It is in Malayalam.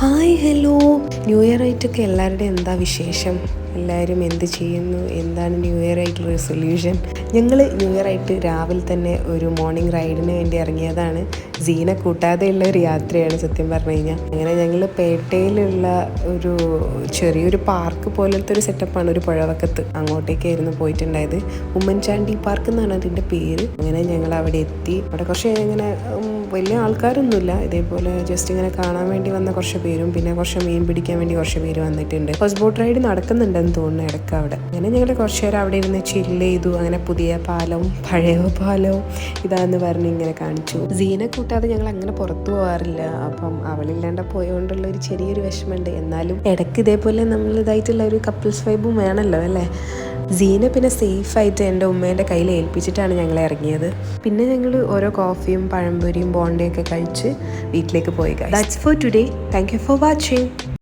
ഹായ് ഹലോ, ന്യൂ ഇയർ ആയിട്ടൊക്കെ എല്ലാവരുടെയും എന്താ വിശേഷം? എല്ലാവരും എന്ത് ചെയ്യുന്നു? എന്താണ് ന്യൂ ഇയർ ആയിട്ട് റെസൊല്യൂഷൻ? ഞങ്ങൾ ന്യൂ ഇയർ ആയിട്ട് രാവിലെ തന്നെ ഒരു മോർണിംഗ് റൈഡിന് വേണ്ടി ഇറങ്ങിയതാണ്. സീന കൂട്ടാതെയുള്ള ഒരു യാത്രയാണ് സത്യം പറഞ്ഞു കഴിഞ്ഞാൽ. അങ്ങനെ ഞങ്ങൾ പേട്ടയിലുള്ള ഒരു ചെറിയൊരു പാർക്ക് പോലത്തെ ഒരു സെറ്റപ്പാണ്, ഒരു പുഴവക്കത്ത്. അങ്ങോട്ടേക്കായിരുന്നു പോയിട്ടുണ്ടായത്. ഉമ്മൻചാണ്ടി പാർക്ക് എന്നാണ് അതിൻ്റെ പേര്. അങ്ങനെ ഞങ്ങൾ അവിടെ എത്തി. അവിടെ കുറച്ച് ഇങ്ങനെ വലിയ ആൾക്കാരൊന്നുമില്ല, ഇതേപോലെ ജസ്റ്റ് ഇങ്ങനെ കാണാൻ വേണ്ടി വന്ന കുറച്ച് പേരും പിന്നെ കുറച്ച് മീൻ പിടിക്കാൻ വേണ്ടി കുറച്ച് പേര് വന്നിട്ടുണ്ട്. ഹൗസ് ബോട്ട് റൈഡ് നടക്കുന്നുണ്ടെന്ന് തോന്നുന്നു ഇടയ്ക്ക് അവിടെ. അങ്ങനെ ഞങ്ങൾ കുറച്ച് നേരം അവിടെ ഇരുന്ന് ചില്ല് ചെയ്തു. അങ്ങനെ പുതിയ പാലവും പഴയ പാലവും ഇതാന്ന് പറഞ്ഞ് ഇങ്ങനെ കാണിച്ചു. സീനെ കൂട്ടാതെ ഞങ്ങൾ അങ്ങനെ പുറത്തു പോകാറില്ല. അപ്പം അവളില്ലാണ്ട് പോയതുകൊണ്ടുള്ള ഒരു ചെറിയൊരു വിഷമമുണ്ട്. എന്നാലും ഇടയ്ക്ക് ഇതേപോലെ നമ്മൾ ഇതായിട്ടുള്ള ഒരു കപ്പിൾസ് വൈബും വേണമല്ലോ അല്ലേ. സീനെ പിന്നെ സേഫായിട്ട് എൻ്റെ ഉമ്മേൻ്റെ കയ്യിൽ ഏൽപ്പിച്ചിട്ടാണ് ഞങ്ങൾ ഇറങ്ങിയത്. പിന്നെ ഞങ്ങൾ ഓരോ കോഫിയും പഴംപൊരിയും ബോണ്ടയൊക്കെ കഴിച്ച് വീട്ടിലേക്ക് പോയി. That's for today. Thank you for watching.